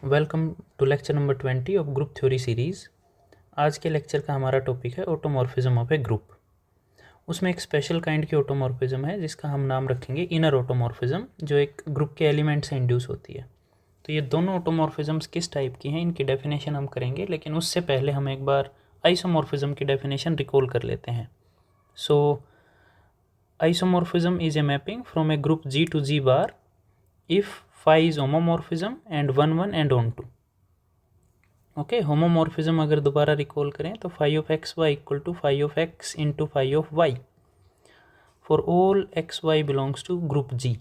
Welcome to lecture number 20 of group theory series. आज के lecture का हमारा टॉपिक है ऑटोमॉर्फिज्म ऑफ ए ग्रुप। उसमें एक स्पेशल काइंड की ऑटोमॉर्फिज्म है जिसका हम नाम रखेंगे इनर ऑटोमॉर्फिज्म, जो एक ग्रुप के एलिमेंट से इंड्यूस होती है। तो ये दोनों ऑटोमॉर्फिज्म्स किस टाइप की हैं, इनकी डेफिनेशन हम करेंगे, लेकिन उससे पहले हम एक बार आइसोमॉर्फिज्म की डेफिनेशन रिकॉल कर लेते हैं। So isomorphism is a mapping from a group G to G bar if phi is homomorphism and 1 1 and on 2। Okay, homomorphism अगर दोबारा रिकॉल करें तो phi of x y equal to phi of x into phi of y for all x y belongs to group G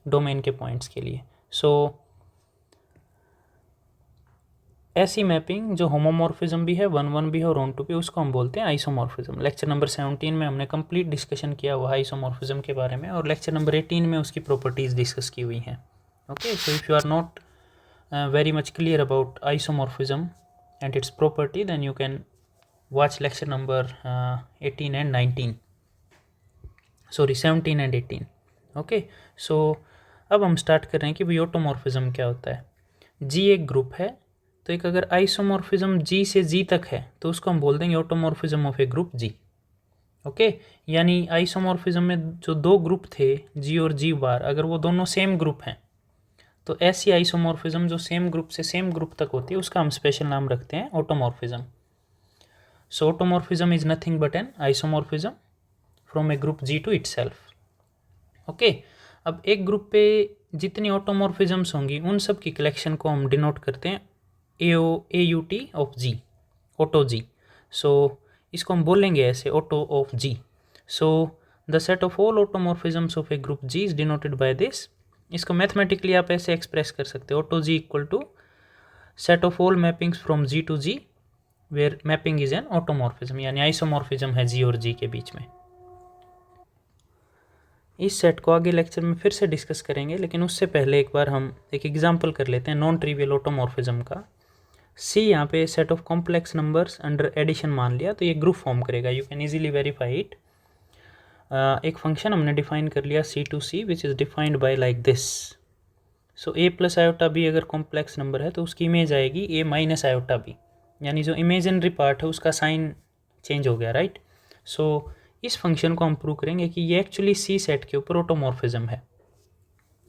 domain के points के लिए। सो ऐसी mapping जो homomorphism भी है, 1 1 भी है और ऑन टू भी, उसको हम बोलते हैं आइसोमॉर्फिज्म। लेक्चर नंबर 17 में हमने कंप्लीट डिस्कशन किया हुआ आइसोमॉर्फिज्म के बारे में, और लेक्चर नंबर 18 में उसकी प्रॉपर्टीज़ डिस्कस की हुई हैं। Okay, so if you are not very much clear about isomorphism and its property, then you can watch lecture number 18 and 19, sorry 17 and 18। okay, so अब हम स्टार्ट कर रहे हैं कि भाई ऑटोमॉर्फिज्म क्या होता है। जी एक ग्रुप है, तो एक अगर आइसोमॉर्फिज्म जी से जी तक है तो उसको हम बोल देंगे automorphism of a group G. Okay, यानी आइसोमॉर्फिज्म में जो दो ग्रुप थे जी और जी बार, अगर वो दोनों सेम ग्रुप हैं तो ऐसी आइसोमॉर्फिज्म जो सेम ग्रुप से सेम ग्रुप तक होती है उसका हम स्पेशल नाम रखते हैं automorphism. So automorphism is nothing but an isomorphism from a group G to itself. Okay, अब एक ग्रुप पे जितनी ऑटोमॉर्फिज्म्स होंगी उन सब की कलेक्शन को हम डिनोट करते हैं AUT of G, auto G. So इसको हम बोलेंगे ऐसे, auto of G. So the set of all automorphisms of a group G is denoted by this. इसको मैथमेटिकली आप ऐसे एक्सप्रेस कर सकते हो, auto G equal to set of all mappings from G to G where mapping is an automorphism, यानी isomorphism है G और जी के बीच में। इस सेट को आगे लेक्चर में फिर से डिस्कस करेंगे, लेकिन उससे पहले एक बार हम एक एग्जांपल कर लेते हैं नॉन ट्रिवियल ऑटोमॉर्फिज्म का। सी यहाँ पे set of complex numbers under addition मान लिया तो ये ग्रुप फॉर्म करेगा, you can easily verify it. एक फंक्शन हमने डिफाइन कर लिया C to C which is defined by like this. So a plus iota b अगर कॉम्प्लेक्स नंबर है तो उसकी इमेज आएगी ए माइनस आयोटा बी, यानी जो इमेजिनरी पार्ट है उसका साइन चेंज हो गया, राइट। सो इस फंक्शन को हम प्रूव करेंगे कि ये एक्चुअली सी सेट के ऊपर ऑटोमॉर्फिज्म है।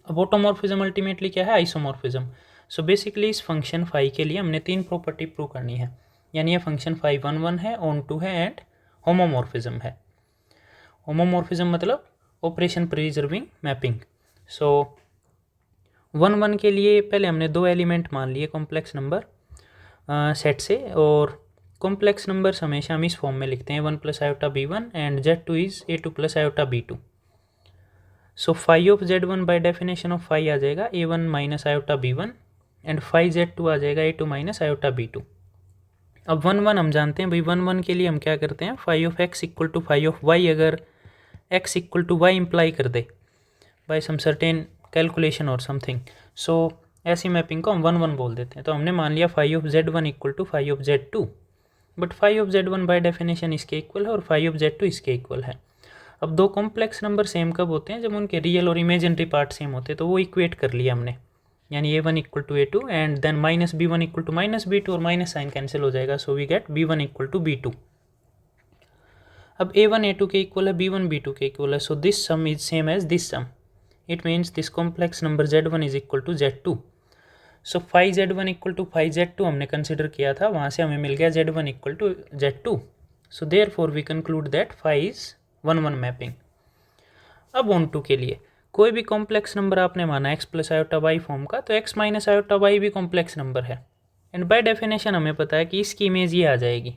अब ऑटोमॉर्फिज्म अल्टीमेटली क्या है, आइसोमॉर्फिज्म। सो बेसिकली इस फंक्शन फाई के लिए हमने तीन प्रॉपर्टी प्रूव करनी है, यानी ये फंक्शन फाई 1 1 है, ऑन 2 है एंड होमोमॉर्फिज्म है। होमोमॉर्फिज्म मतलब ऑपरेशन प्रिजर्विंग मैपिंग। सो 1 1 के लिए पहले हमने दो एलिमेंट मान लिए कॉम्प्लेक्स नंबर सेट से, और कॉम्प्लेक्स नंबर्स हमेशा हम इस फॉर्म में लिखते हैं 1 plus iota B1 and Z2 is A2 plus iota B2। So phi of Z1 by definition of phi आ जाएगा A1 minus iota B1 and phi Z2 आ जाएगा A2 माइनस आयोटा B2। अब 1 1 हम जानते हैं भाई, 1 1 के लिए हम क्या करते हैं, phi of x equal to phi of y, अगर x equal to y imply कर दे बाय सम सर्टेन कैलकुलेशन और समथिंग, सो ऐसी मैपिंग को हम 1 1 बोल देते हैं। तो हमने मान लिया phi of Z1 equal to phi of Z2, but phi of Z1 by definition इसके इक्वल है और फाई ऑफ Z2 इसके इक्वल है। अब दो कॉम्प्लेक्स नंबर सेम कब होते हैं, जब उनके रियल और इमेजिनरी पार्ट सेम होते हैं, तो वो इक्वेट कर लिया हमने, यानी A1 equal to A2 and then minus B1 equal to minus B2 और माइनस साइन कैंसिल हो जाएगा, so we get B1 equal to B2। अब A1 A2 के इक्वल है, B1 B2 के इक्वल है, so this sum is same as this sum, it means this complex number Z1 is equal to Z2। So phi Z1 equal to phi Z2 हमने consider किया था, वहाँ से हमें मिल गया Z1 equal to Z2। So therefore we conclude that phi is 1 1 mapping. अब onto के लिए कोई भी कॉम्प्लेक्स नंबर आपने माना x plus iota y form का, तो x माइनस आयोटा वाई भी कॉम्प्लेक्स नंबर है, एंड बाय डेफिनेशन हमें पता है कि इसकी इमेज ये आ जाएगी,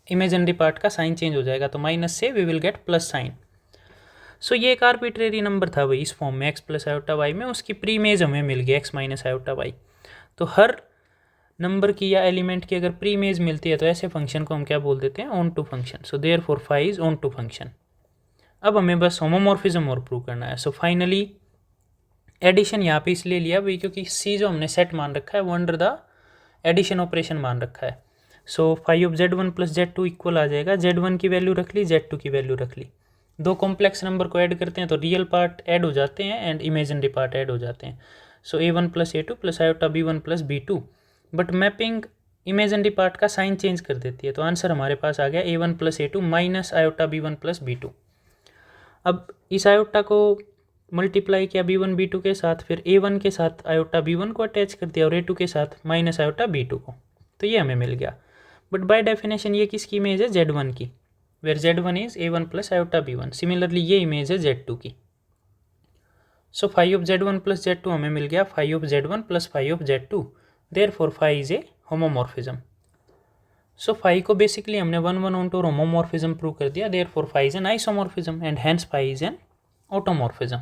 इमेजिनरी पार्ट का साइन चेंज हो जाएगा, तो माइनस से we will get plus sign. सो ये एक आर्बिट्रेरी नंबर था भाई इस फॉर्म में x प्लस आयोटा वाई में, उसकी प्री इमेज हमें मिल गई x माइनस आयोटा वाई। तो हर नंबर की या एलिमेंट की अगर प्री इमेज मिलती है तो ऐसे फंक्शन को हम क्या बोल देते हैं, onto function. So therefore phi is onto function. अब हमें बस होमोमॉर्फिज्म और प्रूव करना है। सो फाइनली एडिशन यहाँ पे इसलिए लिया भाई क्योंकि सी जो हमने सेट मान रखा है वो अंडर द एडिशन ऑपरेशन मान रखा है। So phi of Z1 plus Z2 equal आ जाएगा, Z1 की वैल्यू रख ली, Z2 की वैल्यू रख ली, दो कॉम्प्लेक्स नंबर को ऐड करते हैं तो रियल पार्ट ऐड हो जाते हैं एंड इमेजिनरी पार्ट ऐड हो जाते हैं। सो a1 plus a2 plus iota b1 plus b2, but mapping imaginary part का साइन चेंज कर देती है, तो आंसर हमारे पास आ गया a1 plus a2 minus iota b1 plus b2। अब इस आयोटा को मल्टीप्लाई किया b1 b2 के साथ, फिर a1 के साथ आयोटा b1 को अटैच कर दिया और a2 के साथ माइनस आयोटा b2 को, तो ये हमें मिल गया। बट बाय डेफिनेशन ये किसकी इमेज है, z1 की, where z1 is a1 plus iota b1। Similarly ये इमेज है z2 की। सो phi of z1 plus z2 हमें मिल गया phi of z1 plus phi of z2, therefore phi is a homomorphism. So phi को basically हमने 1 1 onto homomorphism prove कर दिया, therefore phi is an isomorphism and hence phi is an automorphism.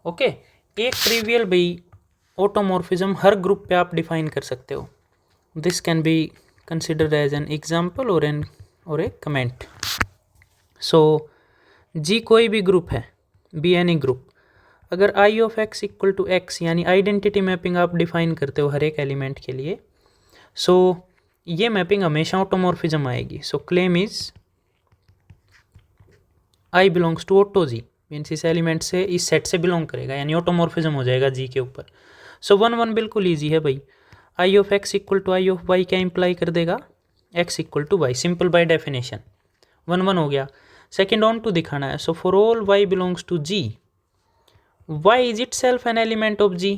Okay, एक trivial भाई automorphism हर group पे आप define कर सकते हो। This can be considered as an example और ए कमेंट। सो जी कोई भी ग्रुप है, बी एनी ग्रुप, अगर I of x equal to x यानी आइडेंटिटी मैपिंग आप डिफाइन करते हो हर एक एलिमेंट के लिए, सो ये मैपिंग हमेशा ऑटोमॉर्फिज्म आएगी। So claim is i belongs to auto G, means इस एलिमेंट से, इस सेट से बिलोंग करेगा, यानी ऑटोमॉर्फिज्म हो जाएगा जी के ऊपर। सो 1 1 बिल्कुल ईजी है भाई। I of x equal to I of y क्या इंप्लाई कर देगा, x equal to y, simple by definition. 1 1 हो गया। सेकेंड ऑन टू दिखाना है। So for all y belongs to G, y is itself an element of G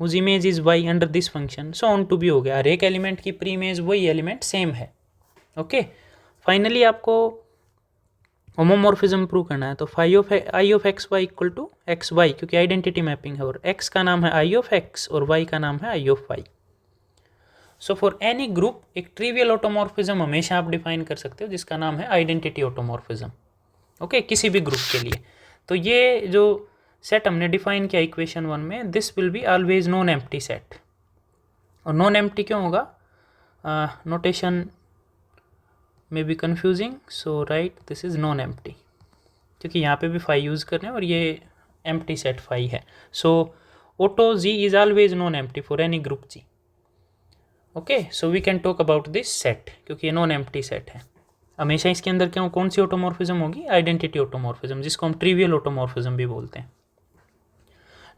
whose image is y under this function. So onto भी हो गया, हर एक element की प्री इमेज वही element same है। ओके, फाइनली आपको homomorphism prove करना है, तो phi of I of x y equal to x y, क्योंकि आइडेंटिटी मैपिंग है और एक्स का नाम है आई ऑफ एक्स और वाई का नाम है I of y. So for any group एक ट्रिवियल ऑटोमॉर्फिज्म हमेशा आप डिफाइन कर सकते हो जिसका नाम है आइडेंटिटी ऑटोमॉर्फिज्म। ओके, किसी भी ग्रुप के लिए। तो ये जो सेट हमने डिफाइन किया इक्वेशन 1 में, this will be always non empty set. और नॉन एम्प्टी क्यों होगा, नोटेशन में be confusing, so right this is non empty, क्योंकि यहाँ पे भी फाई यूज़ कर रहे हैं और ये एम्प्टी सेट फाई है। So auto G is always non empty for any group G. Okay, so we can talk about this set, क्योंकि ये नॉन एम्प्टी सेट है। हमेशा इसके अंदर क्यों, कौन सी ऑटोमॉर्फिज्म होगी, आइडेंटिटी ऑटोमॉर्फिज्म, जिसको हम ट्रिवियल ऑटोमॉर्फिज्म भी बोलते हैं।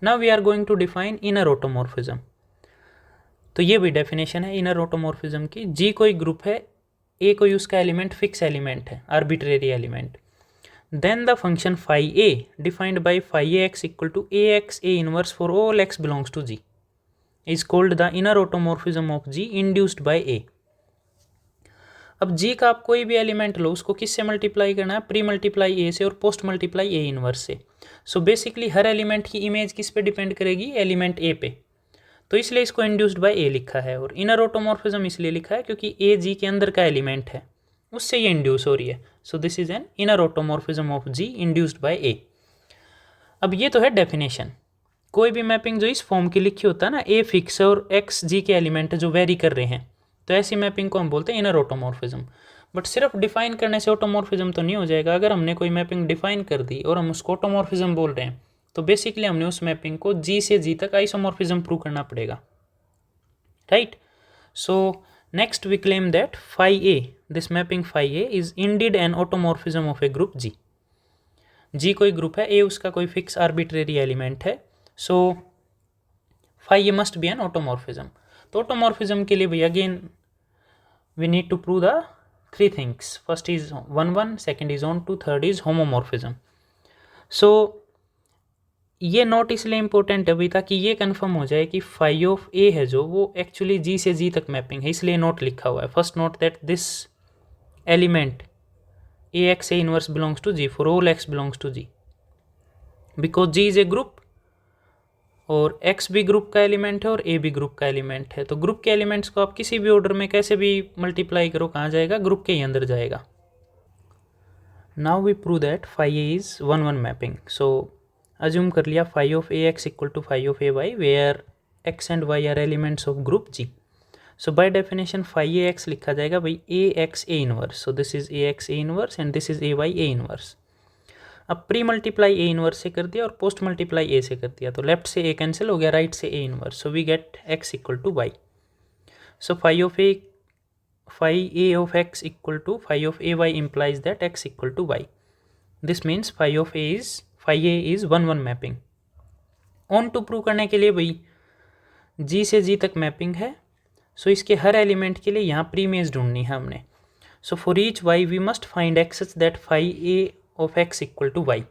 Now we are going to define inner automorphism. तो ये भी डेफिनेशन है इनर ऑटोमॉर्फिज्म की। जी कोई ग्रुप है, ए कोई उसका एलिमेंट फिक्स एलिमेंट है, arbitrary element, then the function phi a defined by phi a x equal to a x a inverse for all x belongs to G is called the inner automorphism of G induced by a. अब G का आप कोई भी element लो, उसको किससे multiply करना है, pre multiply ए से और पोस्ट मल्टीप्लाई ए इनवर्स से। सो बेसिकली हर एलिमेंट की इमेज किस पे डिपेंड करेगी, एलिमेंट ए पे, तो इसलिए इसको इंड्यूस्ड बाय ए लिखा है। और इनर ऑटोमॉर्फिज्म इसलिए लिखा है क्योंकि ए जी के अंदर का एलिमेंट है, उससे ये इंड्यूस हो रही है। So this is an inner automorphism of G induced by a. अब ये तो है डेफिनेशन। कोई भी मैपिंग जो इस फॉर्म की लिखी होता है ना, ए फिक्स और एक्स जी के एलिमेंट जो वेरी कर रहे हैं, तो ऐसी मैपिंग को हम बोलते हैं इनर ऑटोमॉर्फिज्म। बट सिर्फ डिफाइन करने से ऑटोमॉर्फिज्म तो नहीं हो जाएगा। अगर हमने कोई मैपिंग डिफाइन कर दी और हम उसको ऑटोमॉर्फिज्म बोल रहे हैं, तो बेसिकली हमने उस मैपिंग को जी से जी तक आइसोमॉर्फिज्म प्रूव करना पड़ेगा, right. So next we claim that phi a, this mapping phi a is indeed an automorphism of a group G. G कोई ग्रुप है, ए उसका कोई फिक्स आर्बिट्रेरी एलिमेंट है, so phi a must be an automorphism. तो automorphism के लिए भी again we need to prove the 3 things. First is 1 1, second is onto, third is homomorphism. So ये नोट इसलिए इंपॉर्टेंट है भाई ताकि ये कंफर्म हो जाए कि फाई ऑफ ए है जो, वो एक्चुअली जी से जी तक मैपिंग है, इसलिए नोट लिखा हुआ है। First note that this element a x a inverse belongs to G for all x belongs to G, because G is a group और एक्स भी ग्रुप का एलिमेंट है और ए भी ग्रुप का एलिमेंट है। तो ग्रुप के एलिमेंट्स को आप किसी भी ऑर्डर में कैसे भी मल्टीप्लाई करो, कहाँ जाएगा, ग्रुप के ही अंदर जाएगा। Now we prove that phi a is 1 1 mapping. So assume कर लिया phi of a x equal to phi of a y where x and y are elements of group G. So by definition phi a x लिखा जाएगा भाई a x a inverse, so this is a x a inverse and this is a y a inverse. अब pre multiply a inverse से कर दिया और post multiply ए से कर दिया, तो लेफ्ट से ए कैंसिल हो गया, राइट से a inverse, so we get x equal to y. So phi a of x equal to phi of a y implies that x equal to y. This means phi a is 1 1 mapping. Onto prove करने के लिए भाई जी से जी तक mapping है, सो इसके हर element के लिए यहाँ प्रीमेज ढूंढनी है हमने। So for each y we must find x such that phi a of x equal to y,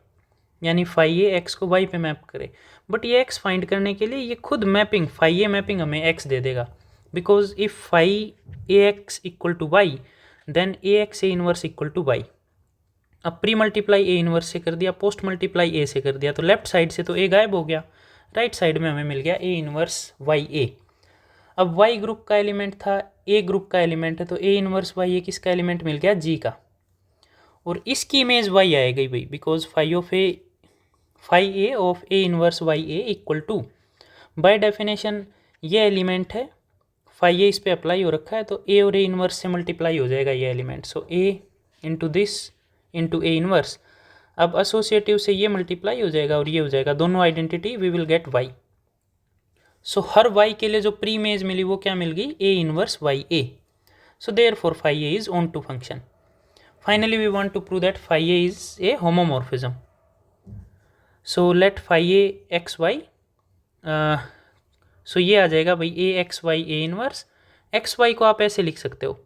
यानी फाई ए एक्स को वाई पे मैप करे। बट ये एक्स फाइंड करने के लिए ये खुद मैपिंग फाई ए मैपिंग हमें एक्स दे देगा, because if phi a x equal to y then a x a inverse equal to y. अब प्री मल्टीप्लाई ए इनवर्स से कर दिया, पोस्ट मल्टीप्लाई ए से कर दिया, तो लेफ्ट साइड से तो ए गायब हो गया, राइट साइड में हमें मिल गया ए इनवर्स वाई ए। अब वाई ग्रुप का एलिमेंट था, ए ग्रुप का एलिमेंट है, तो ए इनवर्स वाई ए किसका एलिमेंट मिल गया, जी का, और इसकी इमेज वाई आएगी भाई, because phi a of A inverse y a equal to, by definition ये एलिमेंट है, फाई ए इस पे अप्लाई हो रखा है, तो ए और ए इनवर्स से मल्टीप्लाई हो जाएगा ये element, so A into this into A inverse. अब एसोसिएटिव से ये मल्टीप्लाई हो जाएगा और ये हो जाएगा, दोनों identity, we will get y. So हर वाई के लिए जो प्री इमेज मिली वो क्या मिल गई, a inverse y a. So therefore phi a is onto function. Finally we want to prove that phi a is a homomorphism. So let phi a x y, so ये आ जाएगा भाई a x y a inverse. X y को आप ऐसे लिख सकते हो,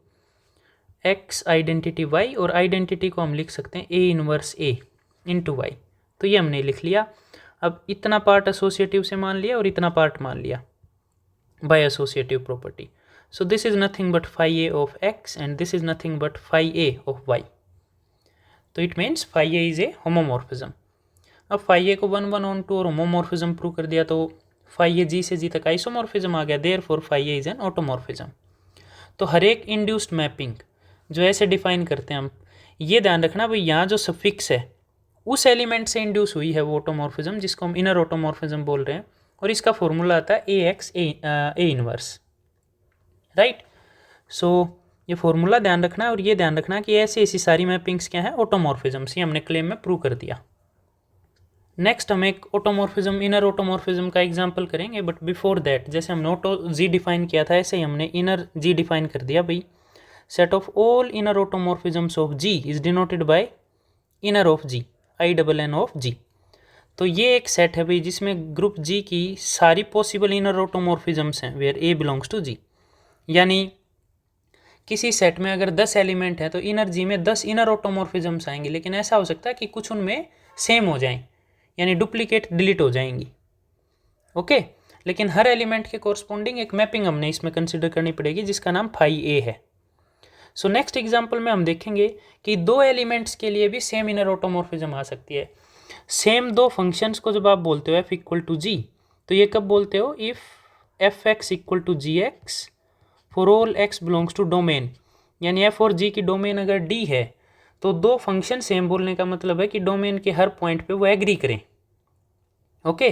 एक्स आइडेंटिटी वाई, और आइडेंटिटी को हम लिख सकते हैं a inverse a into y. तो ये हमने लिख लिया। अब इतना पार्ट एसोसिएटिव से मान लिया और इतना पार्ट मान लिया by associative property. So this is nothing but phi a of x and this is nothing but phi a of y. तो it means phi a is a homomorphism. अब phi a को 1 1 onto और homomorphism prove कर दिया, तो phi ए जी से जी तक isomorphism आ गया, therefore phi a is an automorphism. तो हर एक इंड्यूस्ड मैपिंग जो ऐसे डिफाइन करते हैं हम, ये ध्यान रखना भाई, यहाँ जो सफिक्स है उस एलिमेंट से इंड्यूस हुई है वो ऑटोमॉर्फिज्म, जिसको हम इनर ऑटोमॉर्फिज्म बोल रहे हैं, और इसका फॉर्मूला आता है ए एक्स ए इनवर्स, राइट। सो ये फॉर्मूला ध्यान रखना है, और ये ध्यान रखना कि ऐसी ऐसी सारी मैपिंग्स क्या है, ऑटोमॉर्फिज्म्स, ये हमने क्लेम में प्रूव कर दिया। नेक्स्ट हम एक ऑटोमॉर्फिज्म, इनर ऑटोमॉर्फिज्म का एग्जांपल करेंगे, बट बिफोर दैट जैसे हमने ऑटो जी डिफाइन किया था, ऐसे ही हमने इनर जी डिफाइन कर दिया भाई। Set of all inner automorphisms of ji is denoted by inner of G, I double N of G. तो ये एक सेट है भाई जिसमें ग्रुप जी की सारी पॉसिबल इनर ऑटोमॉर्फिज्म्स हैं where A belongs to G. यानी किसी सेट में अगर 10 एलिमेंट है तो इनर जी में 10 इनर ऑटोमॉर्फिज्म्स आएंगे, लेकिन ऐसा हो सकता है कि कुछ उनमें सेम हो जाएं, यानी डुप्लीकेट डिलीट हो जाएंगी, ओके। लेकिन हर एलिमेंट के कोरस्पॉन्डिंग एक मैपिंग हमने इसमें कंसिडर करनी पड़ेगी जिसका नाम फाई ए है। सो नेक्स्ट एग्जांपल में हम देखेंगे कि दो एलिमेंट्स के लिए भी सेम इनर ऑटोमॉर्फिज्म आ सकती है। सेम दो फंक्शंस को जब आप बोलते हो एफ इक्वल टू जी, तो ये कब बोलते हो, if F x equal to ji x for all x belongs to domain, यानी एफ और जी की डोमेन अगर डी है तो दो फंक्शन सेम बोलने का मतलब है कि डोमेन के हर पॉइंट पे वो एग्री करें, ओके।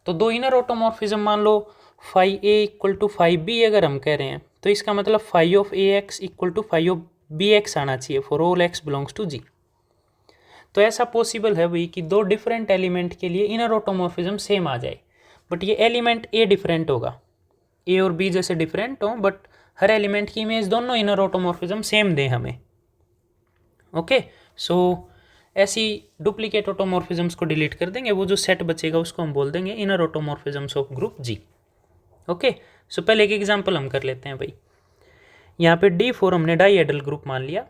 तो दो इनर ऑटोमॉर्फिज्म मान लो phi a equal to phi b अगर हम कह रहे हैं, तो इसका मतलब phi of a x equal to phi of b x आना चाहिए for all x belongs to G. तो ऐसा पॉसिबल है भाई कि दो डिफरेंट एलिमेंट के लिए इनर ऑटोमॉर्फिज्म सेम आ जाए, बट ये एलिमेंट ए डिफरेंट होगा, ए और बी जैसे डिफरेंट हो, बट हर एलिमेंट की इमेज दोनों इनर ऑटोमॉर्फिज्म सेम दें हमें, ओके। सो ऐसी डुप्लीकेट ऑटोमॉर्फिज्म्स को डिलीट कर देंगे, वो जो सेट बचेगा उसको हम बोल देंगे inner automorphisms of group G, okay. So पहले एक एग्जांपल हम कर लेते हैं भाई। यहाँ पे D4 हमने डाईहेड्रल ग्रुप मान लिया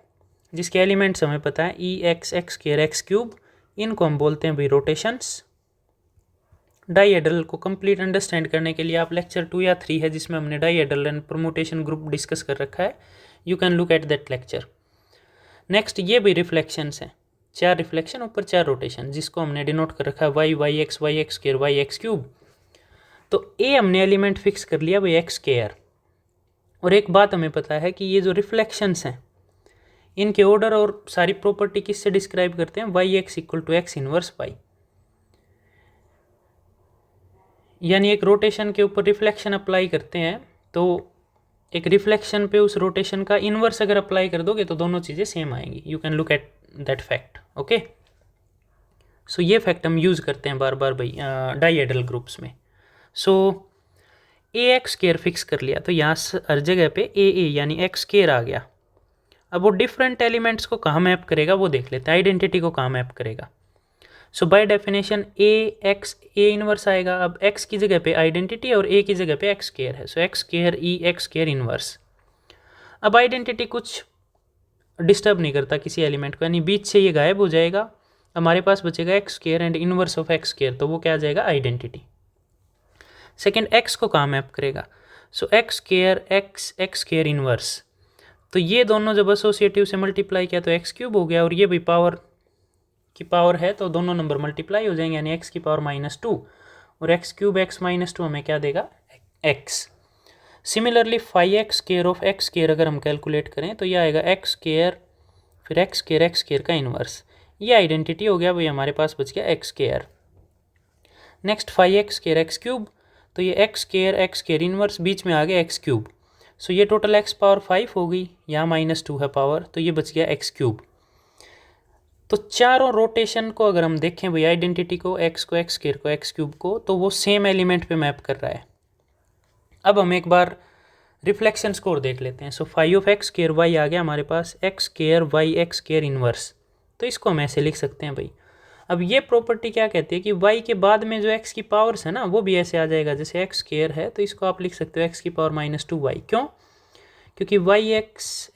जिसके एलिमेंट्स हमें पता है e x x square x cube, इनको हम बोलते हैं भाई रोटेशंस। डाईहेड्रल को कंप्लीट अंडरस्टैंड करने के लिए आप लेक्चर 2 या 3 है जिसमें हमने dihedral and permutation group discuss कर रखा है, you can look at that lecture. Next ये भी रिफ्लेक्शंस हैं, 4 रिफ्लेक्शन ऊपर 4 रोटेशन, जिसको हमने डिनोट कर रखा है y x square y x cube. तो ए हमने एलिमेंट फिक्स कर लिया भाई एक्स स्क्वायर, और एक बात हमें पता है कि ये जो रिफ्लेक्शंस हैं इनके ऑर्डर और सारी प्रॉपर्टी किससे डिस्क्राइब करते हैं, y x equal to x inverse y. यानी एक रोटेशन के ऊपर रिफ्लेक्शन अप्लाई करते हैं तो एक रिफ्लेक्शन पे उस रोटेशन का इन्वर्स अगर अप्लाई कर दोगे तो दोनों चीज़ें सेम आएंगी, you can look at that fact, okay. So ये फैक्ट हम यूज़ करते हैं बार बार भाई डाईहेड्रल ग्रुप्स में। सो ए एक्स स्क्वायर फिक्स कर लिया, तो यहाँ हर जगह पे ए यानी एक्स स्क्वायर आ गया। अब वो डिफरेंट एलिमेंट्स को कहाँ मैप करेगा वो देख लेते हैं, आइडेंटिटी को कहाँ मैप करेगा। So by definition a x a inverse आएगा। अब एक्स की जगह पे आइडेंटिटी और ए की जगह पे एक्स स्क्वायर है, सो एक्स स्क्वायर ई एक्स स्क्वायर इनवर्स। अब आइडेंटिटी कुछ डिस्टर्ब नहीं करता किसी एलिमेंट को, यानी बीच से ये गायब हो जाएगा, हमारे पास बचेगा x square and inverse of x square, तो वो क्या आ जाएगा आइडेंटिटी। सेकेंड एक्स को कहाँ मैप करेगा, so x square x x square inverse, तो ये दोनों जब एसोसिएटिव से मल्टीप्लाई किया तो एक्स क्यूब हो गया, और ये भी पावर की पावर है तो दोनों नंबर मल्टीप्लाई हो जाएंगे, यानी एक्स की पावर -2 और एक्स क्यूब एक्स -2 हमें क्या देगा x. Similarly 5x square of x square अगर हम कैलकुलेट करें तो ये आएगा एक्स स्क्वायर फिर एक्स स्क्वायर का इन्वर्स, ये आइडेंटिटी हो गया भाई, हमारे पास बच गया x square. Next 5x square x cube, तो ये एक्स स्क्वायर इन्वर्स, बीच में आ गया एक्स क्यूब, सो ये टोटल एक्स पावर 5 हो गई, यहाँ -2 है पावर, तो ये बच गया एक्स क्यूब। तो चारों रोटेशन को अगर हम देखें भाई, आइडेंटिटी को, एक्स को, एक्स स्क्वायर को, एक्स क्यूब को, तो वो सेम एलिमेंट पे मैप कर रहा है। अब हम एक बार रिफ्लेक्शन स्कोर देख लेते हैं। सो 5 स्क्वायर वाई आ गया हमारे पास, x square y x square inverse, तो इसको हम ऐसे लिख सकते हैं भाई। अब ये प्रॉपर्टी क्या कहती है कि y के बाद में जो x की पावर्स है ना वो भी ऐसे आ जाएगा, जैसे एक्स स्क्वायर है तो इसको आप लिख सकते हो x की पावर -2y। क्यों? क्योंकि y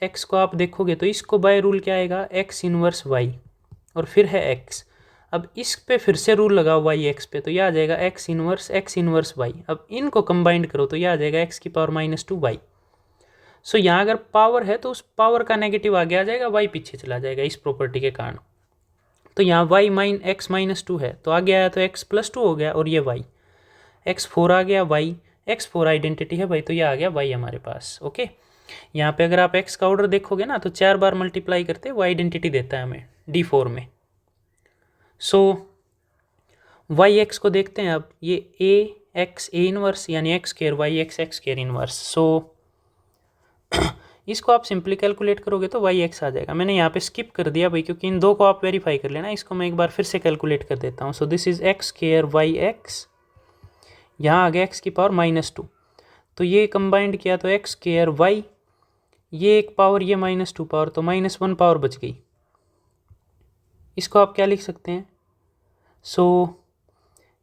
x को आप देखोगे तो इसको बाय रूल क्या आएगा, x इनवर्स y और फिर है x। अब इस पे फिर से रूल लगाओ y x पे, तो यह आ जाएगा x इनवर्स y। अब इनको कंबाइंड करो तो यह आ जाएगा x की पावर -2y। सो यहाँ अगर पावर है तो उस पावर का नेगेटिव आगे आ जाएगा, y पीछे चला जाएगा इस प्रॉपर्टी के कारण। तो यहाँ x -2 है तो आगे आया तो x +2 हो गया, और ये y x4 आ गया, y x4 आइडेंटिटी है भाई, तो ये आ गया y हमारे पास। ओके, यहाँ पे अगर आप x का ऑर्डर देखोगे ना तो 4 बार मल्टीप्लाई करते वो आइडेंटिटी देता है हमें D4 में। सो yx को देखते हैं अब, ये a इनवर्स यानी x square y x square inverse. So इसको आप सिंपली कैलकुलेट करोगे तो yx आ जाएगा। मैंने यहाँ पे स्किप कर दिया भाई क्योंकि इन दो को आप वेरीफाई कर लेना, इसको मैं एक बार फिर से कैलकुलेट कर देता हूँ। So this is x square y x, यहाँ आ गया x की पावर -2, तो ये कंबाइंड किया तो एक्स स्क्वायर वाई, ये एक पावर ये -2 पावर, तो -1 पावर बच गई। इसको आप क्या लिख सकते हैं, सो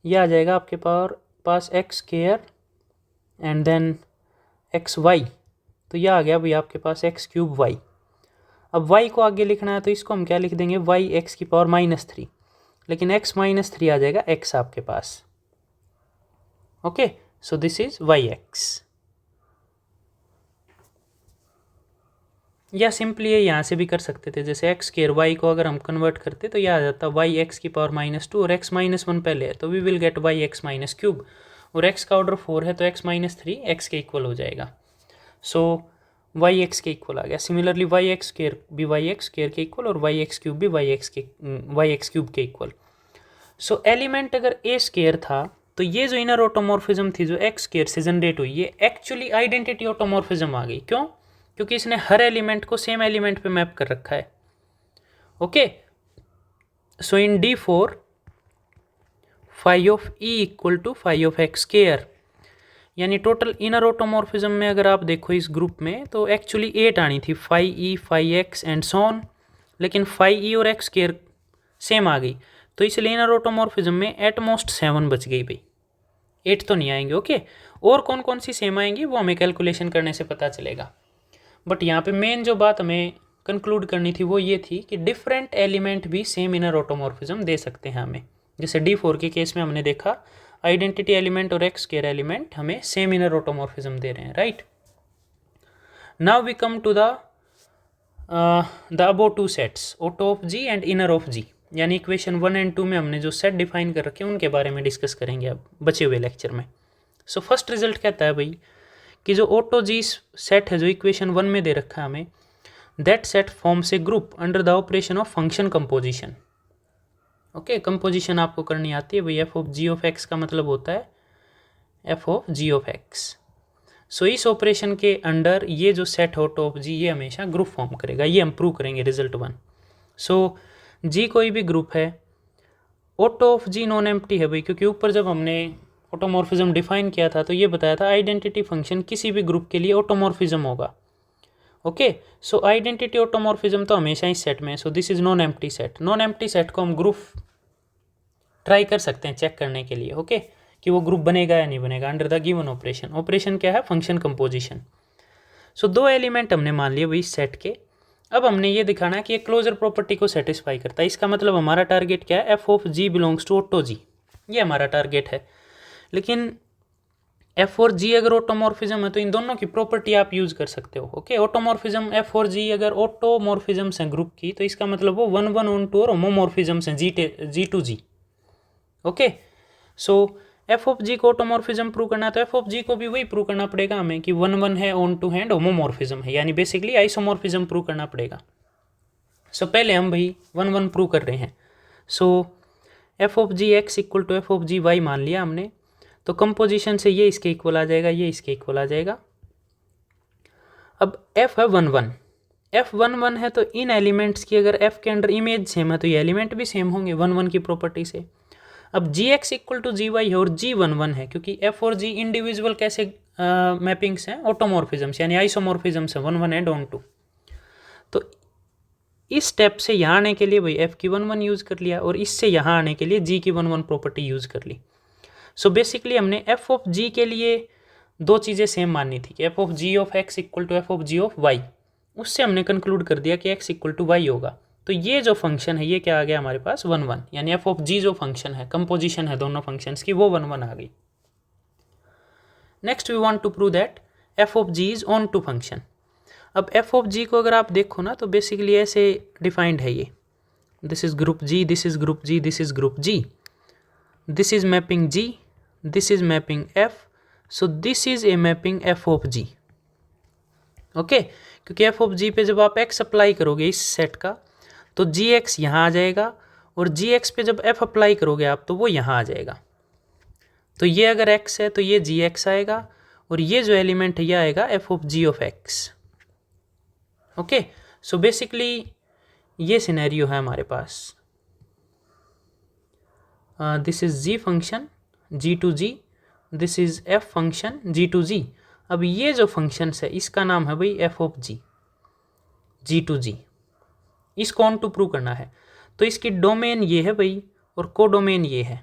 ये आ जाएगा आपके पास x square and then x y, तो यह आ गया भाई आपके पास एक्स क्यूब वाई। अब वाई को आगे लिखना है तो इसको हम क्या लिख देंगे, वाई एक्स की पावर -3, लेकिन एक्स -3 आ जाएगा एक्स आपके पास। Okay, so this is y x. या सिंपली ये यहाँ से भी कर सकते थे, जैसे एक्स स्क्वायर वाई को अगर हम कन्वर्ट करते तो यह आ जाता वाई एक्स की पावर -2 और एक्स -1 पहले है तो we will get y x -3, और एक्स का ऑर्डर 4 है तो एक्स -3 एक्स के इक्वल हो जाएगा। सो वाई एक्स के इक्वल आ गया। सिमिलरली वाई एक्स स्क्वायर भी वाई एक्स स्क्वायर के इक्वल और वाई एक्स क्यूब भी वाई एक्स क्यूब के इक्वल। सो एलिमेंट अगर ए स्क्वायर था तो ये जो इनर ऑटोमॉर्फिज्म थी जो एक्स स्क्वायर से जनरेट हुई, ये एक्चुअली आइडेंटिटी ऑटोमॉर्फिज्म आ गई। क्यों? क्योंकि इसने हर एलिमेंट को सेम एलिमेंट पे मैप कर रखा है। Okay, so in D4 phi of e equal to phi of x square, यानी टोटल इनर ऑटोमॉर्फिज्म में अगर आप देखो इस ग्रुप में तो एक्चुअली 8 आनी थी, phi e phi x and so on, लेकिन फाई ई और एक्स स्क्वायर सेम आ गई, तो इसलिए इनर ऑटोमॉर्फिज्म में एटमोस्ट 7 बच गई भाई, 8 तो नहीं आएंगे। ओके, और कौन कौन सी सेम आएंगी वो हमें कैलकुलेशन करने से पता चलेगा, बट यहाँ पे मेन जो बात हमें कंक्लूड करनी थी वो ये थी कि डिफरेंट एलिमेंट भी सेम इनर ऑटोमॉर्फिज्म दे सकते हैं हमें। जैसे D4 के केस में हमने देखा आइडेंटिटी एलिमेंट और एक्स स्क्वायर एलिमेंट हमें सेम इनर ऑटोमॉर्फिज्म दे रहे हैं, right. Now we come to the above two sets, auto of G and inner of G, यानी इक्वेशन 1 एंड 2 में हमने जो सेट डिफाइन कर रखे हैं उनके बारे में डिस्कस करेंगे अब बचे हुए लेक्चर में। सो फर्स्ट रिजल्ट कहता है भाई कि जो ऑटो जी सेट है जो इक्वेशन 1 में दे रखा है हमें, that set forms a group under the operation of function composition. Okay, composition आपको करनी आती है भाई, F of ji of x का मतलब होता है f of ji of x. So इस ऑपरेशन के अंडर ये जो सेट ऑटो ऑफ जी ये हमेशा ग्रुप फॉर्म करेगा, ये हम प्रूव करेंगे रिजल्ट 1। सो जी कोई भी ग्रुप है, auto of G non empty है भाई, क्योंकि ऊपर जब हमने ऑटोमॉर्फिज्म डिफाइन किया था तो ये बताया था आइडेंटिटी फंक्शन किसी भी ग्रुप के लिए ऑटोमॉर्फिज्म होगा। ओके, सो आइडेंटिटी ऑटोमॉर्फिज्म तो हमेशा इस सेट में है, so this is non empty set. Non empty set को हम ग्रुप ट्राई कर सकते हैं चेक करने के लिए, ओके, कि वो ग्रुप बनेगा या नहीं बनेगा under the given operation. Operation क्या है? Function composition. सो दो एलिमेंट हमने मान लिए वही सेट के। अब हमने ये दिखाना है कि ये क्लोजर प्रॉपर्टी को सेटिस्फाई करता है। इसका मतलब हमारा टारगेट क्या है? F of g belongs to auto G, ये हमारा टारगेट है। लेकिन एफ और जी अगर ऑटोमॉर्फिज्म है तो इन दोनों की प्रॉपर्टी आप यूज कर सकते हो, ओके। ऑटोमॉर्फिज्म एफ और जी अगर ऑटोमॉर्फिज्म्स हैं ग्रुप की, तो इसका मतलब वो 1-1-1-2 और होमोमॉर्फिज्म्स हैं G to G, okay. So F of जी को ऑटोमॉर्फिज्म प्रूव करना है तो एफ ऑफ जी को भी वही प्रूव करना पड़ेगा हमें कि 1-1 है, ऑन टू हैंड होमोमॉर्फिज्म है, यानी बेसिकली आइसोमॉर्फिज्म प्रूव करना पड़ेगा। सो पहले हम भाई 1-1 प्रूव कर रहे हैं। So F of G X equal to F of G Y मान लिया हमने, तो कंपोजिशन से ये इसके इक्वल आ जाएगा, ये इसके इक्वल आ जाएगा। अब एफ है 1-1, एफ 1-1 है तो इन एलिमेंट्स की अगर एफ के अंडर इमेज सेम है तो ये एलिमेंट भी सेम होंगे 1-1 की प्रॉपर्टी से। अब G X equal to G Y है और जी 1-1 है, क्योंकि एफ और जी इंडिविजुअल कैसे मैपिंग्स हैं? ऑटोमॉर्फिज्म्स, यानी आइसोमॉर्फिज्म्स हैं 1-1 एंड ऑन टू। तो इस स्टेप से यहाँ आने के लिए भाई एफ की 1-1 यूज़ कर लिया और इससे यहाँ आने के लिए जी की 1-1 प्रॉपर्टी यूज़ कर ली। सो बेसिकली हमने एफ ऑफ जी के लिए दो चीज़ें सेम माननी थी कि f of ji of x equal to F of ji of y, उससे हमने कंक्लूड कर दिया कि एक्स इक्वल टू वाई होगा। तो ये जो फंक्शन है ये क्या आ गया हमारे पास? 1-1, यानी एफ ऑफ जी जो फंक्शन है, कंपोजिशन है दोनों फंक्शंस की, वो 1-1 आ गई। Next we want to prove that F of ji is onto function. अब एफ ऑफ जी को अगर आप देखो ना तो बेसिकली ऐसे डिफाइंड है ये, this is group G, this is group G, this is group G, this is mapping g, this is mapping f, so this is a mapping f of ji, okay. क्योंकि f of g पे जब आप x apply करोगे इस set का तो जी x यहाँ आ जाएगा, और जी एक्स पे जब एफ अप्लाई करोगे आप तो वो यहाँ आ जाएगा। तो ये अगर एक्स है तो ये जी एक्स आएगा, और ये जो एलिमेंट है ये आएगा F of ji of X, okay. So basically ये सिनेरियो है हमारे पास, this is G function G to G, this is F function G to G. अब ये जो फंक्शंस है इसका नाम है भाई F of G, G to G. इसको ऑन टू प्रूव करना है तो इसकी डोमेन ये है भाई और को डोमेन ये है।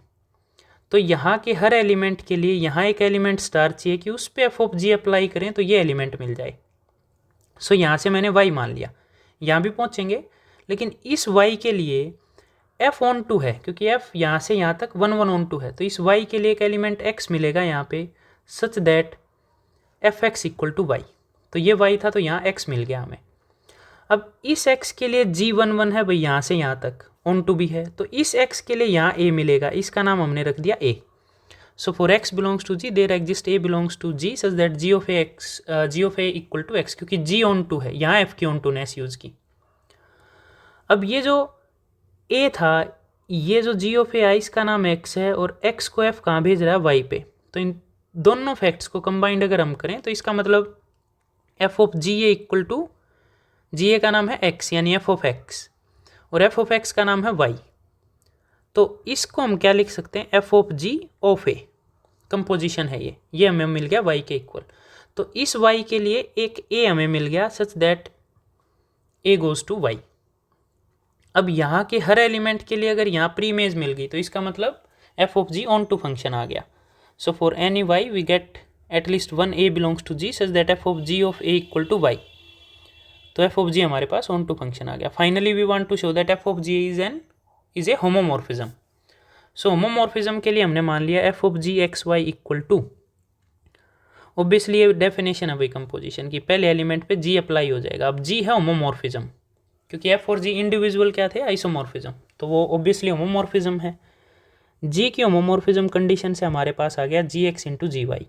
तो यहाँ के हर एलिमेंट के लिए यहाँ एक एलिमेंट स्टार चाहिए कि उस पर एफ ऑफ जी अप्लाई करें तो ये एलिमेंट मिल जाए। सो यहाँ से मैंने y मान लिया, यहाँ भी पहुँचेंगे, लेकिन इस y के लिए f ऑन टू है, क्योंकि f यहाँ से यहाँ तक 1-1 ऑन टू है, तो इस y के लिए एक एलिमेंट x मिलेगा यहाँ पे, such that f x equal to y. तो ये y था तो यहाँ x मिल गया हमें। अब इस x के लिए g 1-1 है भाई, यहाँ से यहाँ तक ऑन टू भी है, तो इस x के लिए यहाँ a मिलेगा, इसका नाम हमने रख दिया a। So for x belongs to g, there exists a belongs to g such that g of a equal to x, क्योंकि g on to है, यहाँ f की on to नेस यूज की। अब ये जो a था, ये जो g of a है इसका नाम x है, और x को f कहाँ भेज रहा है? y पे। तो इन दोनों फैक्ट्स को कंबाइंड अगर हम करें तो इसका मतलब f of G A equal to G A का नाम है x, यानी f ऑफ x, और f ऑफ x का नाम है y। तो इसको हम क्या लिख सकते हैं? F of ji of a, composition है ये हमें मिल गया y के इक्वल। तो इस y के लिए एक a हमें मिल गया such that a goes to y। अब यहाँ के हर एलिमेंट के लिए अगर यहाँ प्री इमेज मिल गई तो इसका मतलब F of G onto function आ गया। So for any y we get at least 1 a belongs to g such that F of ji of a equal to y। तो एफ ऑफ जी हमारे पास onto function आ गया। Finally we want to show that F of ji is a homomorphism. So homomorphism के लिए हमने मान लिया F of G X y equal to, obviously ये डेफिनेशन है भाई कंपोजिशन की, पहले एलिमेंट पे जी अप्लाई हो जाएगा। अब जी है होमोमॉर्फिज्म, क्योंकि एफ और जी इंडिविजुअल क्या थे? आइसोमॉर्फिज्म, तो वो ऑब्वियसली होमोमॉर्फिज्म है। जी की होमोमॉर्फिज्म कंडीशन से हमारे पास आ गया जी एक्स इंटू जी वाई।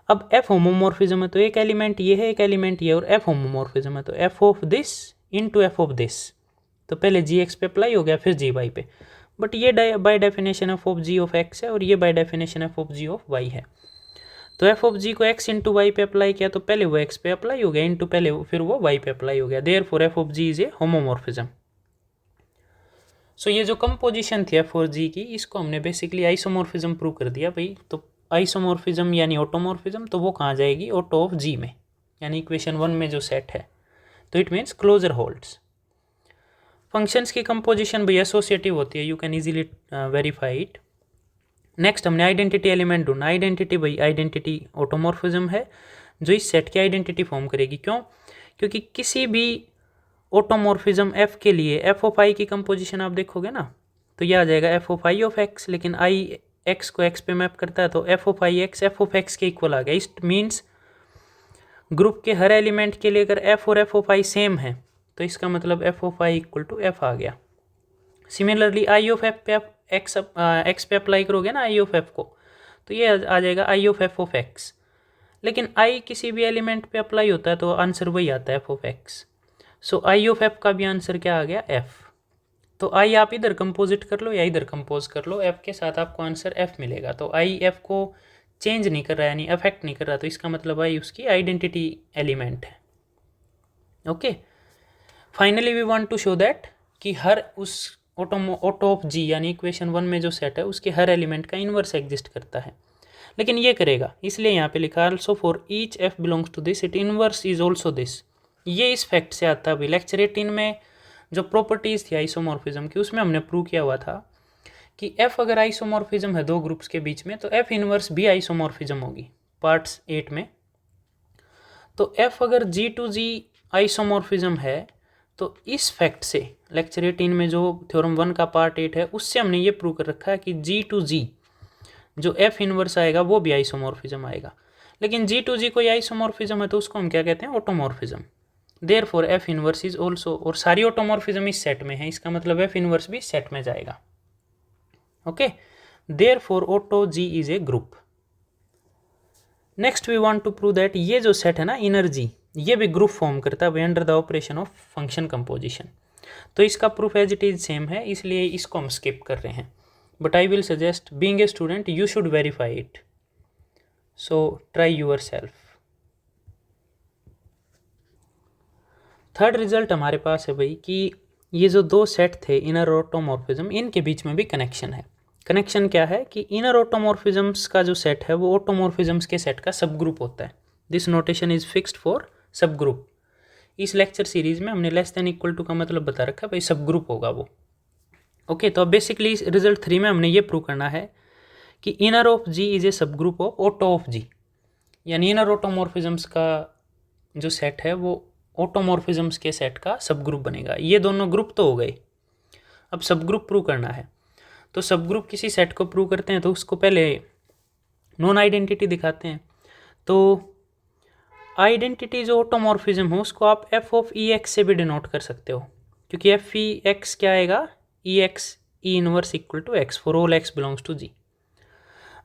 अब एफ होमोमॉर्फिज्म है तो एक एलिमेंट ये है, एक एलिमेंट ये, और एफ होमोमॉर्फिज्म है तो F of this into f of this. तो पहले जी एक्स पे अप्लाई हो गया, फिर जी वाई पे, बट ये by definition f of ji of x है और ये by definition f of ji of y है। तो एफ ऑफ जी को एक्स इंटू वाई पे अप्लाई किया तो पहले वो एक्स पे अप्लाई हो गया, इंटू पहले फिर वो वाई पे अप्लाई हो गया, therefore F of ji is a homomorphism. So ये जो कंपोजिशन थी एफ और जी की, इसको हमने बेसिकली आइसोमॉर्फिज्म प्रूव कर दिया भाई। तो आइसोमॉर्फिज्म यानी ऑटोमॉर्फिज्म, तो वो कहाँ जाएगी? ऑटो ऑफ जी में, यानी इक्वेशन 1 में जो सेट है, तो it means closure holds. Functions की कंपोजिशन भी एसोसिएटिव होती है, you can easily verify it. Next हमने आइडेंटिटी एलिमेंट ढूंढना। आइडेंटिटी भाई आइडेंटिटी ऑटोमॉर्फिज्म है जो इस सेट की आइडेंटिटी फॉर्म करेगी। क्यों? क्योंकि किसी भी ऑटोमॉर्फिज्म एफ के लिए एफ ऑफ आई की कंपोजिशन आप देखोगे ना, तो यह आ जाएगा F of I of x, लेकिन आई एक्स को एक्स पे मैप करता है तो F of I x F of x के इक्वल आ गया। इट मीन्स ग्रुप के हर एलिमेंट के लिए अगर एफ और एफ ऑफ आई सेम है तो इसका मतलब F of I equal to F आ गया। सिमिलरली आई ऑफ एफ पे एक्स पे अप्लाई करोगे ना आई ऑफ एफ को, तो ये आ जाएगा आई ऑफ एक्स। लेकिन आई किसी भी एलिमेंट पे अप्लाई होता है तो आंसर वही आता है f of x. So I of F का भी आंसर क्या आ गया? एफ। तो आई आप इधर कंपोजिट कर लो या इधर कंपोज कर लो, एफ के साथ आपको आंसर एफ मिलेगा। तो आई एफ को चेंज नहीं कर रहा है, यानी अफेक्ट नहीं कर रहा, तो इसका मतलब आई उसकी आइडेंटिटी एलिमेंट है। Okay, finally we want to show that कि हर उस ऑटो ऑफ जी यानी इक्वेशन 1 में जो सेट है उसके हर एलिमेंट का इन्वर्स एग्जिस्ट करता है। लेकिन ये करेगा, इसलिए यहाँ पे लिखा also for each f belongs to this it inverse is also this. ये इस फैक्ट से आता है। लेक्चर 18 में जो प्रॉपर्टीज थी आइसोमॉर्फिज्म की उसमें हमने प्रूव किया हुआ था कि एफ अगर आइसोमॉर्फिज्म है दो ग्रुप्स के बीच में तो एफ इनवर्स भी आइसोमॉर्फिज्म होगी, पार्ट्स 8 में। तो एफ अगर जी टू जी आइसोमॉर्फिज्म है तो इस फैक्ट से लेक्चर 18 में जो थ्योरम 1 का पार्ट 8 है उससे हमने ये प्रूव कर रखा है कि जी टू जी जो एफ इनवर्स आएगा वो भी आइसोमॉर्फिज्म आएगा। लेकिन जी टू जी कोई आइसोमॉर्फिज्म है तो उसको हम क्या कहते हैं? Automorphism. Therefore F inverse is also, और सारी ऑटोमॉर्फिज्म इस सेट में है, इसका मतलब एफ इनवर्स भी सेट में जाएगा। Okay, therefore auto G is a group. Next we want to prove that ये जो सेट है ना इनर जी, ये भी ग्रुप फॉर्म करता है under the operation of function composition. तो इसका proof as it is same है, इसलिए इसको हम स्किप कर रहे हैं। But I will suggest being a student you should verify it, so try yourself. Third result हमारे पास है भाई कि ये जो दो सेट थे इनर ऑटोमॉर्फिज्म, इनके बीच में भी कनेक्शन है। कनेक्शन क्या है कि इनर ऑटोमॉर्फिज्म्स का जो सेट है वो ऑटोमॉर्फिज्म्स के सेट का सब ग्रुप होता है। This notation is fixed for सब ग्रुप। इस लेक्चर सीरीज में हमने लेस देन इक्वल टू का मतलब बता रखा है भाई, सब ग्रुप होगा वो। ओके, तो अब बेसिकली रिजल्ट 3 में हमने ये प्रूव करना है कि inner of ji is a subgroup of auto of G, यानी इनर ऑटोमॉर्फिज्म्स का जो सेट है वो ऑटोमॉर्फिज्म्स के सेट का सब ग्रुप बनेगा। ये दोनों ग्रुप तो हो गए, अब सब ग्रुप प्रूव करना है। तो सब ग्रुप किसी सेट को प्रूव करते हैं तो उसको पहले नॉन आइडेंटिटी दिखाते हैं। तो आइडेंटिटी जो ऑटोमॉर्फिज्म हो उसको आप एफ ऑफ ई एक्स से भी डिनोट कर सकते हो, क्योंकि एफ ई एक्स क्या आएगा? E X E inverse equal to X for all x belongs to G.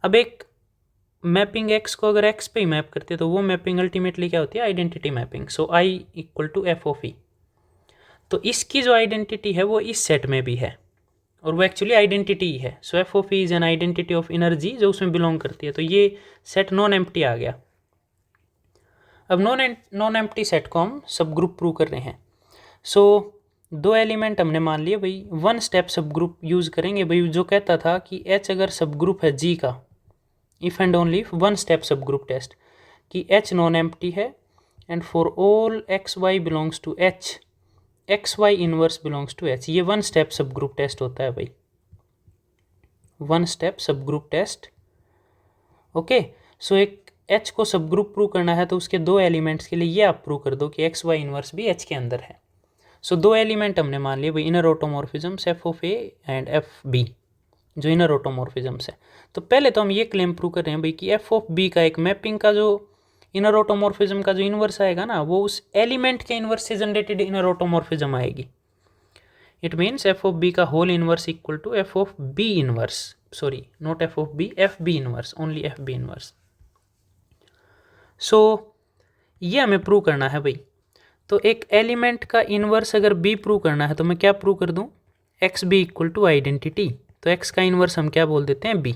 अब एक मैपिंग एक्स को अगर एक्स पे ही मैप करते हैं तो वो मैपिंग अल्टीमेटली क्या होती है? Identity mapping. So I equal to F of E. तो इसकी जो आइडेंटिटी है वो इस सेट में भी है और वो एक्चुअली आइडेंटिटी ही है। So F of E is an identity of inner G जो उसमें बिलोंग करती है। तो ये सेट नॉन एम्प्टी आ गया। अब नॉन एम्प्टी सेट को हम सब ग्रुप प्रूव कर रहे हैं। सो दो एलिमेंट हमने मान लिए भाई, वन स्टेप सब ग्रुप यूज़ करेंगे भाई, जो कहता था कि एच अगर सब ग्रुप है जी का, if and only if one step subgroup test कि एच नॉन एम्प्टी है and for all x y belongs to H x y inverse belongs to H. ये one step subgroup test होता है भाई, one step subgroup test. Okay, so एक H को सब group prove करना है तो उसके दो एलिमेंट्स के लिए ये आप प्रूव कर दो कि एक्स वाई इनवर्स भी एच के अंदर है। सो दो एलिमेंट हमने मान लिए भाई inner automorphisms F of A and F B, जो इनर ऑटोमॉर्फिज्म्स है। तो पहले तो हम ये क्लेम प्रूव कर रहे हैं भाई कि एफ ऑफ बी का एक मैपिंग का जो इनर ऑटोमॉर्फिज्म का जो इनवर्स आएगा ना वो उस एलिमेंट के इनवर्स से जनरेटेड इनर ऑटोमॉर्फिज्म आएगी। It means F of B का whole inverse equal to F of B inverse, sorry not F of B, F B inverse, only F B inverse. सो ये हमें प्रूव करना है भाई। तो एक एलिमेंट का इनवर्स अगर बी प्रूव करना है तो मैं क्या प्रूव कर दूं? X be equal to identity. तो एक्स का इनवर्स हम क्या बोल देते हैं? बी।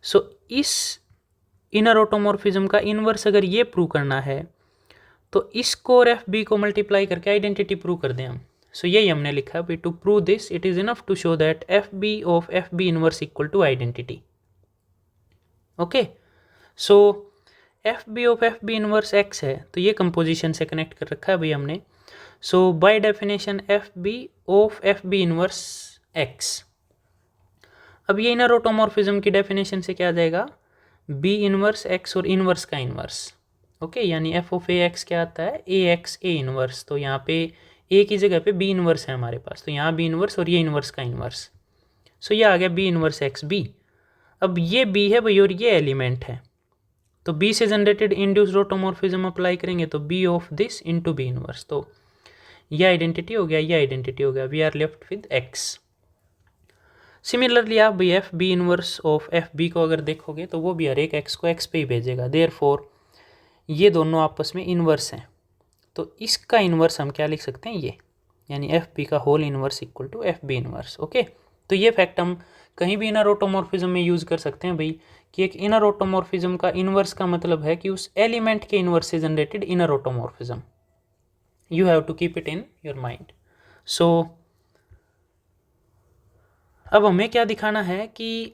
सो इस इनर ऑटोमॉर्फिज्म का इनवर्स अगर ये प्रूव करना है तो इसको और एफ बी को मल्टीप्लाई करके आइडेंटिटी प्रूव कर दें हम। सो यही हमने लिखा है, to prove this it is enough to show that f B of F B inverse equal to identity. Okay, so f B of F B inverse x है तो ये कंपोजिशन से कनेक्ट कर रखा है भाई हमने। So by definition F B of F B inverse X. अब ये इनर ऑटोमॉर्फिज्म की डेफिनेशन से क्या आ जाएगा, बी इनवर्स एक्स और इनवर्स का इनवर्स। ओके, यानी एफ ऑफ ए एक्स क्या आता है, ए एक्स ए इनवर्स। तो यहाँ पे ए की जगह पे बी इनवर्स है हमारे पास, तो यहाँ बी इनवर्स और ये इनवर्स का इनवर्स। सो ये आ गया बी इनवर्स एक्स बी। अब ये बी है भाई और ये एलिमेंट है, तो बी से जनरेटेड इंड्यूस्ड ऑटोमॉर्फिज्म अप्लाई करेंगे तो b of this into b inverse. तो ये आइडेंटिटी हो गया, ये आइडेंटिटी हो गया, we are left with x. Similarly आप भी f B inverse of F b को अगर देखोगे तो वो भी हर एक एक्स को एक्स पे ही भेजेगा। देयरफॉर ये दोनों आपस में इनवर्स हैं, तो इसका इनवर्स हम क्या लिख सकते हैं, ये, यानी एफ बी का whole inverse equal to F B inverse. Okay, तो ये फैक्ट हम कहीं भी इनर ऑटोमॉर्फिज्म में यूज़ कर सकते हैं भाई, कि एक इनर ऑटोमॉर्फिज्म का इनवर्स का मतलब है कि उस एलिमेंट के इनवर्स से generated inner automorphism. You have to keep it in your mind. So अब हमें क्या दिखाना है कि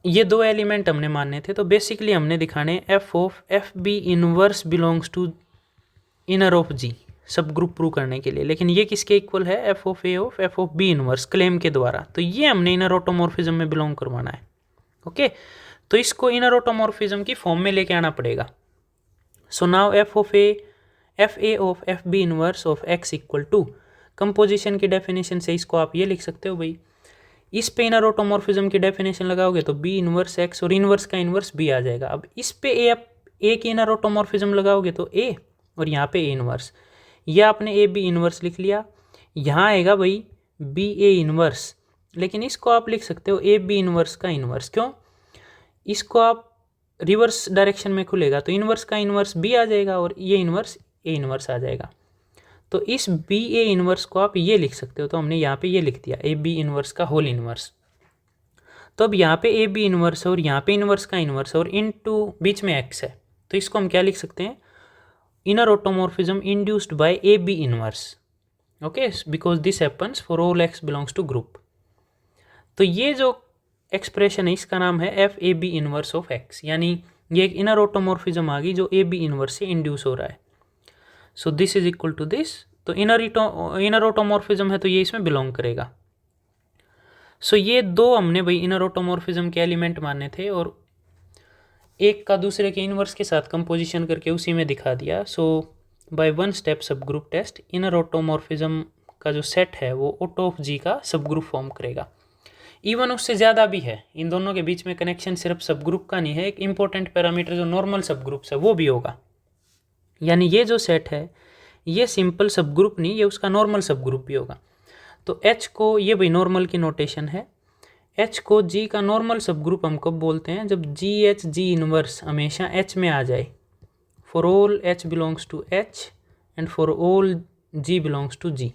ये दो एलिमेंट हमने मानने थे, तो बेसिकली हमने दिखाने F of F B inverse belongs to inner of G, subgroup prove करने के लिए। लेकिन ये किसके इक्वल है, f of F B inverse claim के द्वारा, तो ये हमने इनर ऑटोमॉर्फिज्म में बिलोंग करवाना है। ओके, तो इसको इनर ऑटोमॉर्फिज्म की फॉर्म में लेके आना पड़ेगा। So now f A of F B inverse of x equal to, composition की डेफिनेशन से इसको आप ये लिख सकते हो भाई, इस पे इनर ऑटोमॉर्फिज्म की डेफिनेशन लगाओगे तो बी इनवर्स एक्स और इनवर्स का इनवर्स बी आ जाएगा। अब इस पे ए की इनर ऑटोमॉर्फिज्म लगाओगे तो ए, और यहाँ पे ए इनवर्स, ये आपने ए बी इनवर्स लिख लिया। यहाँ आएगा भाई बी ए इनवर्स, लेकिन इसको आप लिख सकते हो ए बी इनवर्स का इनवर्स। क्यों, इसको आप रिवर्स डायरेक्शन में खुलेगा तो इनवर्स का इनवर्स बी आ जाएगा और ये इनवर्स ए इनवर्स आ जाएगा। तो इस बी ए इनवर्स को आप ये लिख सकते हो, तो हमने यहाँ पे ये लिख दिया ए बी इनवर्स का होल इनवर्स। तो अब यहाँ पे ए बी इनवर्स है और यहाँ पे इनवर्स का इनवर्स है और इनटू बीच में एक्स है, तो इसको हम क्या लिख सकते हैं, inner automorphism induced by A B inverse. Okay, because this happens for all x belongs to group. तो ये जो एक्सप्रेशन है इसका नाम है F A B inverse of X, यानी ये एक इनर ऑटोमॉर्फिज्म आ गई जो ए बी इनवर्स से इंड्यूस हो रहा है। So this is equal to this, तो इनर ऑटोमॉर्फिज्म है तो ये इसमें बिलोंग करेगा। सो ये दो हमने भाई इनर ऑटोमॉर्फिज्म के एलिमेंट माने थे और एक का दूसरे के इनवर्स के साथ कंपोजिशन करके उसी में दिखा दिया। सो by one step subgroup test inner automorphism का जो सेट है वो ऑटो ऑफ जी का सब ग्रुप फॉर्म करेगा। इवन उससे ज़्यादा भी है, इन दोनों के बीच में कनेक्शन सिर्फ सब ग्रुप का नहीं है, एक इंपॉर्टेंट पैरामीटर जो नॉर्मल सब ग्रुप्स है वो भी होगा। यानी ये जो सेट है ये सिंपल सब ग्रुप नहीं, ये उसका नॉर्मल सब ग्रुप भी होगा। तो एच को, ये भाई नॉर्मल की नोटेशन है, एच को जी का नॉर्मल सब ग्रुप हम कब बोलते हैं, जब जी एच जी इनवर्स हमेशा एच में आ जाए, for all H belongs to H and for all G belongs to G.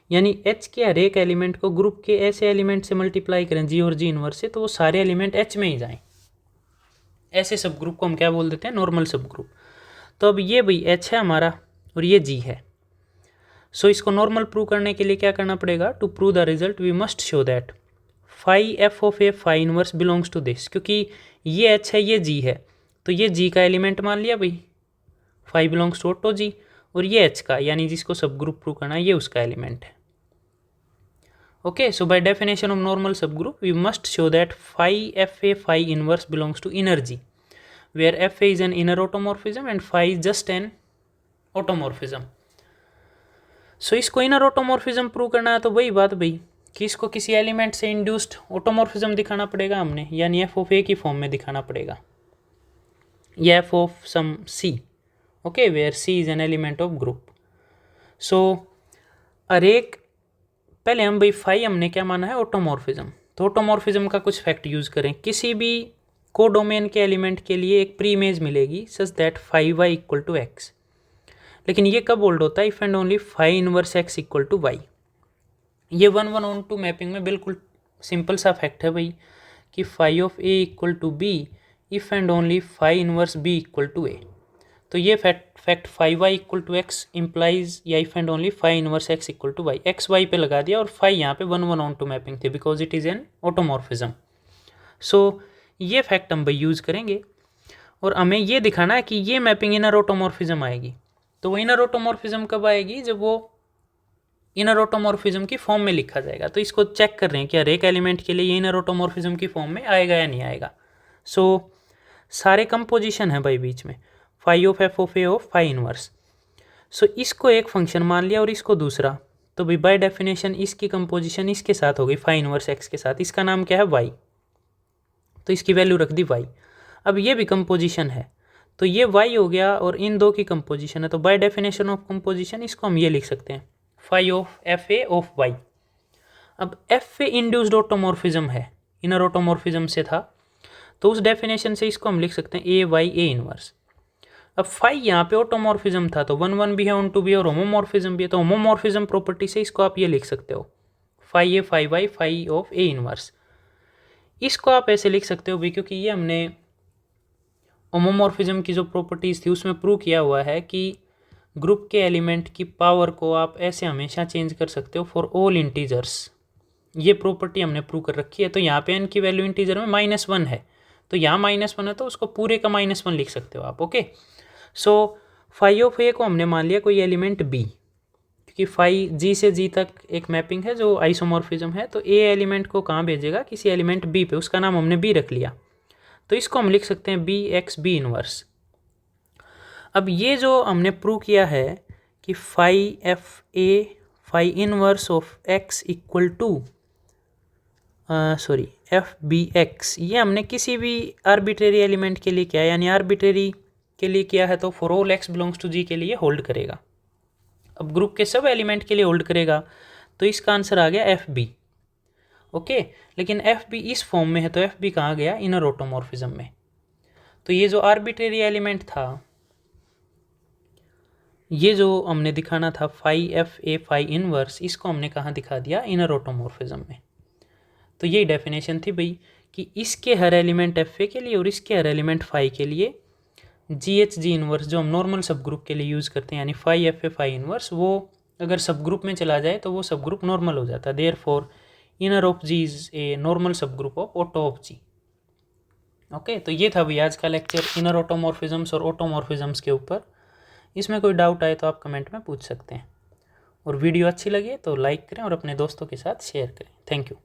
यानी एच के हर एक एलिमेंट को ग्रुप के ऐसे एलिमेंट से मल्टीप्लाई करें जी और जी इनवर्स से, तो वो सारे एलिमेंट एच में ही जाएं। ऐसे सब ग्रुप को हम क्या बोल देते हैं, नॉर्मल सब ग्रुप। तो अब ये भाई एच है हमारा और ये जी है। सो इसको नॉर्मल प्रूव करने के लिए क्या करना पड़ेगा, to prove the result we must show that phi F of A phi inverse belongs to this, क्योंकि ये एच है ये जी है, तो ये जी का एलिमेंट मान लिया भाई, फाई बिलोंग्स टू ऑटो जी, और ये एच का, यानी जिसको सब ग्रुप प्रूव करना है ये उसका एलिमेंट है। Okay, so by definition of normal subgroup we must show that phi F A phi inverse belongs to inner G, where fa is an inner automorphism and phi is just an automorphism. So इसको inner automorphism prove करना है तो वही बात भाई कि इसको किसी एलिमेंट से इंड्यूस्ड ऑटोमॉर्फिज्म दिखाना पड़ेगा हमने, यानी एफ ऑफ ए की फॉर्म में दिखाना पड़ेगा, या F of some C, okay, where C is an element of group. So अरेक पहले हम भाई फाई हमने क्या माना है, ऑटोमॉर्फिज्म, तो ऑटोमॉर्फिज्म का कुछ फैक्ट यूज़ करें। किसी भी कोडोमेन के एलिमेंट के लिए एक प्री इमेज मिलेगी such that phi Y equal to X, लेकिन ये कब होल्ड होता है, if and only phi inverse X equal to Y. ये 1:1 मैपिंग में बिल्कुल सिंपल सा फैक्ट है भाई कि phi of A equal to B if and only phi inverse B equal to A. तो ये fact phi Y equal to X implies या if and only phi inverse X equal to Y, X Y पे लगा दिया और phi यहाँ पे 1:1 mapping थी because it is an automorphism. So ये फैक्ट हम भाई यूज़ करेंगे और हमें ये दिखाना है कि ये मैपिंग इनर ऑटोमॉर्फिज्म आएगी। तो वो इनर ऑटोमॉर्फिज्म कब आएगी, जब वो इनर ऑटोमॉर्फिज्म की फॉर्म में लिखा जाएगा। तो इसको चेक कर रहे हैं कि हर एक एलिमेंट के लिए ये इनर ऑटोमॉर्फिज्म की फॉर्म में आएगा या नहीं आएगा। सो सारे कंपोजिशन है भाई बीच में, phi of F of A of phi inverse. So इसको एक फंक्शन मान लिया और इसको दूसरा, तो भाई बाय डेफिनेशन इसकी कंपोजिशन इसके साथ होगी फाई इनवर्स एक्स के साथ, इसका नाम क्या है वाई, तो इसकी वैल्यू रख दी वाई। अब ये भी कंपोजिशन है तो ये वाई हो गया और इन दो की कंपोजिशन है, तो बाय डेफिनेशन ऑफ कंपोजिशन इसको हम ये लिख सकते हैं phi of F A of Y. अब एफ ए इंड्यूस्ड ऑटोमॉर्फिज्म है, इनर ऑटोमॉर्फिज्म से था, तो उस डेफिनेशन से इसको हम लिख सकते हैं ए वाई ए इनवर्स। अब फाई यहाँ पे ऑटोमॉर्फिज्म था तो 1 1 भी है, 1 2 भी है और होमोमॉर्फिज्म भी है, तो होमोमॉर्फिज्म प्रॉपर्टी से इसको आप ये लिख सकते हो phi A phi Y phi of A inverse. इसको आप ऐसे लिख सकते हो भी क्योंकि ये हमने होमोमॉर्फिज्म की जो प्रॉपर्टीज़ थी उसमें प्रूव किया हुआ है कि ग्रुप के एलिमेंट की पावर को आप ऐसे हमेशा चेंज कर सकते हो फॉर ऑल इंटीजर्स, ये प्रॉपर्टी हमने प्रूव कर रखी है। तो यहाँ पे n की वैल्यू इंटीजर में -1 है, तो यहाँ -1 है तो उसको पूरे का -1 लिख सकते हो आप। ओके, सो फाई ऑफ ए को हमने मान लिया कोई एलिमेंट b, क्योंकि फाई जी से जी तक एक मैपिंग है जो आइसोमॉर्फिज्म है, तो ए एलिमेंट को कहाँ भेजेगा, किसी एलिमेंट b पे, उसका नाम हमने b रख लिया, तो इसको हम लिख सकते हैं बी एक्स बी इनवर्स। अब ये जो हमने प्रूव किया है कि phi F A phi inverse of x equal to F B X, ये हमने किसी भी आर्बिट्रेरी एलिमेंट के लिए किया, यानी आर्बिट्रेरी के लिए किया है तो for all x belongs to G के लिए होल्ड करेगा। अब ग्रुप के सब एलिमेंट के लिए होल्ड करेगा, तो इसका आंसर आ गया एफ बी। ओके, लेकिन एफ बी इस फॉर्म में है तो एफ बी कहाँ गया, इनर ऑटोमॉर्फिज्म में। तो ये जो आर्बिट्रेरी एलिमेंट था, ये जो हमने दिखाना था phi F A phi inverse, इसको हमने कहाँ दिखा दिया, इनर ऑटोमॉर्फिज्म में। तो यही डेफिनेशन थी भाई कि इसके हर एलिमेंट एफ ए के लिए और इसके हर एलिमेंट फाई के लिए जी एच जी इनवर्स जो हम नॉर्मल सब ग्रुप के लिए यूज़ करते हैं, यानी phi F A phi inverse, वो अगर सब ग्रुप में चला जाए तो वो सब ग्रुप नॉर्मल हो जाता है। Therefore inner of ji is a normal subgroup of auto of ji. Okay, तो ये था भाई आज का लेक्चर इनर ऑटोमॉर्फिज्म्स और ऑटोमॉर्फिज्म्स के ऊपर। इसमें कोई डाउट आए तो आप कमेंट में पूछ सकते हैं, और वीडियो अच्छी लगे तो लाइक करें और अपने दोस्तों के साथ शेयर करें। Thank you.